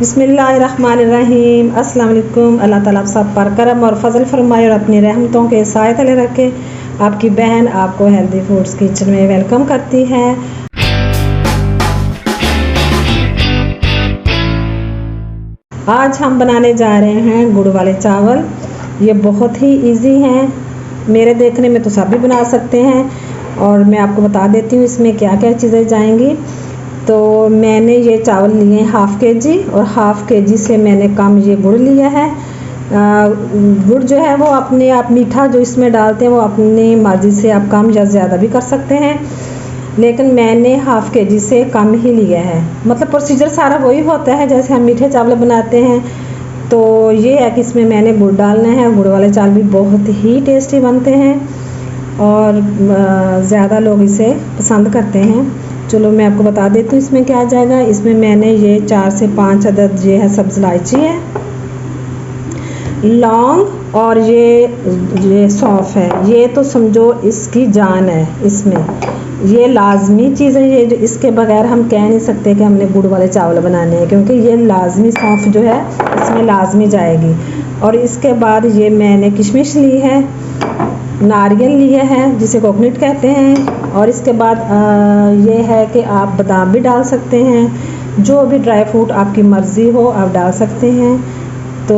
बिस्मिल्लाहिर्रहमानिर्रहीम। अस्सलाम वालेकुम। अल्लाह ताला आप सब पर करम और फजल फरमाए और अपनी रहमतों के साए तले रखे। आपकी बहन आपको हेल्दी फूड्स किचन में वेलकम करती है। आज हम बनाने जा रहे हैं गुड़ वाले चावल। ये बहुत ही इजी हैं, मेरे देखने में तो सब भी बना सकते हैं और मैं आपको बता देती हूँ इसमें क्या क्या चीज़ें जाएंगी। तो मैंने ये चावल लिए हैं हाफ़ के जी और हाफ़ के जी से मैंने कम ये गुड़ लिया है। गुड़ जो है वो अपने आप मीठा जो इसमें डालते हैं वो अपनी मर्ज़ी से आप कम या ज़्यादा भी कर सकते हैं, लेकिन मैंने हाफ़ के जी से कम ही लिया है। मतलब प्रोसीजर सारा वही होता है जैसे हम मीठे चावल बनाते हैं। तो ये है कि इसमें मैंने गुड़ डालना है। गुड़ वाले चावल भी बहुत ही टेस्टी बनते हैं और ज़्यादा लोग इसे पसंद करते हैं। चलो मैं आपको बता देती हूँ इसमें क्या जाएगा। इसमें मैंने ये 4 से 5 अदद ये है सब्ज़ इलायची है, लौंग और ये सौंफ है। ये तो समझो इसकी जान है, इसमें ये लाजमी चीज़ है। ये जो इसके बगैर हम कह नहीं सकते कि हमने गुड़ वाले चावल बनाने हैं, क्योंकि ये लाजमी सौंफ जो है इसमें लाजमी जाएगी। और इसके बाद ये मैंने किशमिश ली है, नारियल लिए हैं जिसे कोकोनट कहते हैं, और इसके बाद ये है कि आप बादाम भी डाल सकते हैं। जो भी ड्राई फ्रूट आपकी मर्ज़ी हो आप डाल सकते हैं। तो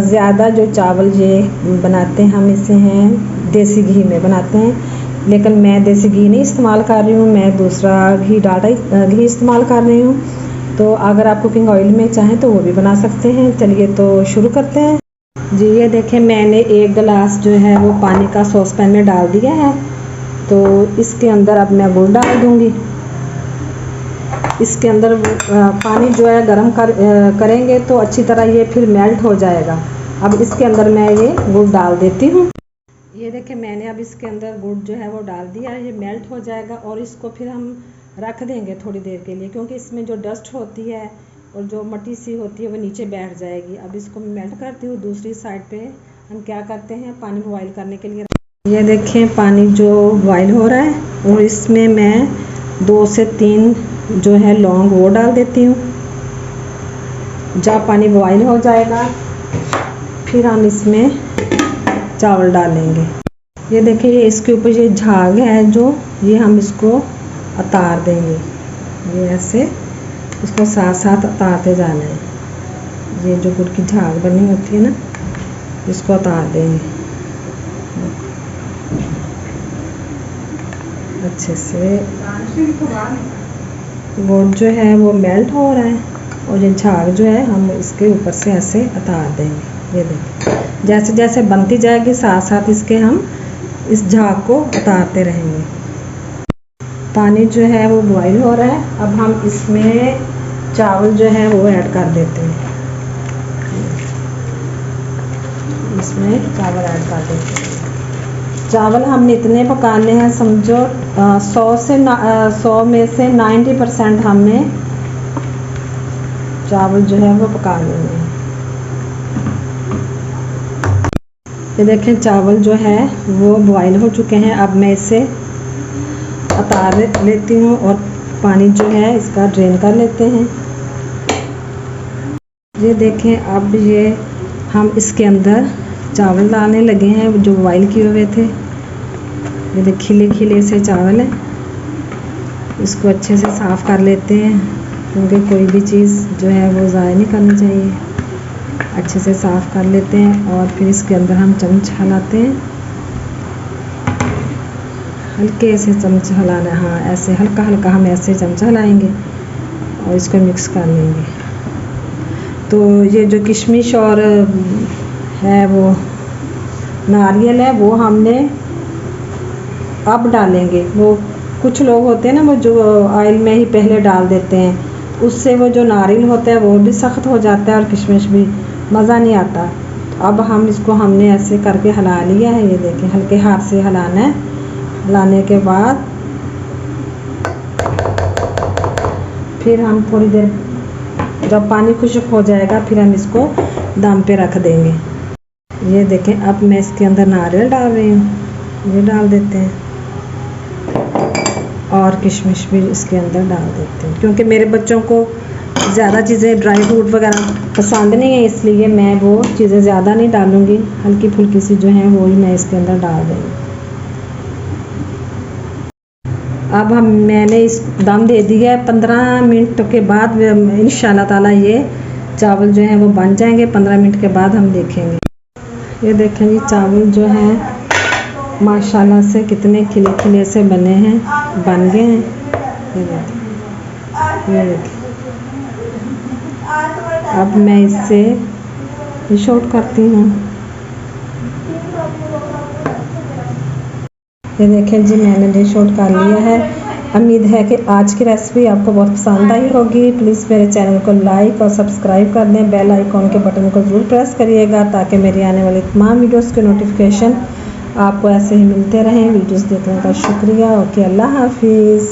ज़्यादा जो चावल ये बनाते हैं हम इसे हैं देसी घी में बनाते हैं, लेकिन मैं देसी घी नहीं इस्तेमाल कर रही हूँ, मैं दूसरा घी डालडा घी इस्तेमाल कर रही हूँ। तो अगर आप कुकिंग ऑयल में चाहें तो वो भी बना सकते हैं। चलिए तो शुरू करते हैं जी। ये देखें मैंने 1 गिलास जो है वो पानी का सॉस पैन में डाल दिया है। तो इसके अंदर अब मैं गुड़ डाल दूँगी। इसके अंदर पानी जो है गर्म करेंगे तो अच्छी तरह ये फिर मेल्ट हो जाएगा। अब इसके अंदर मैं ये गुड़ डाल देती हूँ। ये देखें मैंने अब इसके अंदर गुड़ जो है वो डाल दिया है। ये मेल्ट हो जाएगा और इसको फिर हम रख देंगे थोड़ी देर के लिए, क्योंकि इसमें जो डस्ट होती है और जो मट्टी सी होती है वो नीचे बैठ जाएगी। अब इसको मैं मेल्ट करती हूँ। दूसरी साइड पे हम क्या करते हैं, पानी बॉयल करने के लिए ये देखें पानी जो बॉयल हो रहा है और इसमें मैं 2 से 3 जो है लौंग वो डाल देती हूँ। जब पानी बॉयल हो जाएगा फिर हम इसमें चावल डालेंगे। ये देखिए ये इसके ऊपर ये झाग है जो ये हम इसको उतार देंगे। ये ऐसे इसको साथ साथ उतारते जाना है। ये जो गुड़ की झाग बनी होती है ना, इसको उतार देंगे अच्छे से। गुड़ जो है वो मेल्ट हो रहा है और ये झाग जो है हम इसके ऊपर से ऐसे उतार देंगे। ये देखिए जैसे जैसे बनती जाएगी साथ साथ इसके हम इस झाग को उतारते रहेंगे। पानी जो है वो बॉईल हो रहा है। अब हम इसमें चावल जो है वो ऐड कर देते हैं। इसमें चावल ऐड कर देते हैं। चावल हमने इतने पकाने हैं समझो 100 में से 90% हमने चावल जो है वो पका लेंगे। ये देखें चावल जो है वो बॉईल हो चुके हैं। अब मैं इसे उतार लेती हूँ और पानी जो है इसका ड्रेन कर लेते हैं। ये देखें अब ये हम इसके अंदर चावल डालने लगे हैं जो बॉईल किए हुए थे। ये देखिए खिले खिले से चावल है। इसको अच्छे से साफ़ कर लेते हैं, क्योंकि कोई भी चीज़ जो है वो ज़ाया नहीं करनी चाहिए। अच्छे से साफ़ कर लेते हैं और फिर इसके अंदर हम चम्मच हिलाते हैं। हल्के से चम्मच हिलाना, हाँ ऐसे हल्का हल्का हम ऐसे चम्मच हिलाएंगे और इसको मिक्स कर लेंगे। तो ये जो किशमिश और है वो नारियल है वो हमने अब डालेंगे। वो कुछ लोग होते हैं ना वो जो ऑयल में ही पहले डाल देते हैं, उससे वो जो नारियल होता है वो भी सख्त हो जाता है और किशमिश भी मज़ा नहीं आता। अब हम इसको हमने ऐसे करके हिला लिया है। ये देखें हल्के हाथ से हिलाना है। हिलाने के बाद फिर हम थोड़ी देर जब पानी खुश्क हो जाएगा फिर हम इसको दम पे रख देंगे। ये देखें अब मैं इसके अंदर नारियल डाल रही हूँ, ये डाल देते हैं और किशमिश भी इसके अंदर डाल देते हैं, क्योंकि मेरे बच्चों को ज़्यादा चीज़ें ड्राई फ्रूट वगैरह पसंद नहीं है, इसलिए मैं वो चीज़ें ज़्यादा नहीं डालूँगी, हल्की फुल्की सी जो है वो ही मैं इसके अंदर डाल दूँगी। अब मैंने इस दम दे दिया है। 15 मिनट के बाद इंशाल्लाह ताला ये चावल जो हैं वो बन जाएंगे। 15 मिनट के बाद हम देखेंगे। ये देखें जी, चावल जो हैं माशाल्लाह से कितने खिले खिले से बने हैं, बन गए हैं। ये देखें। अब मैं इससे शॉर्ट करती हूँ। ये देखें जी, मैंने डिश आउट कर लिया है। उम्मीद है कि आज की रेसिपी आपको बहुत पसंद आई होगी। प्लीज़ मेरे चैनल को लाइक और सब्सक्राइब कर दें। बेल आइकॉन के बटन को ज़रूर प्रेस करिएगा ताकि मेरी आने वाली तमाम वीडियोस के नोटिफिकेशन आपको ऐसे ही मिलते रहें। वीडियोस देखने का शुक्रिया। ओके, अल्लाह हाफिज़।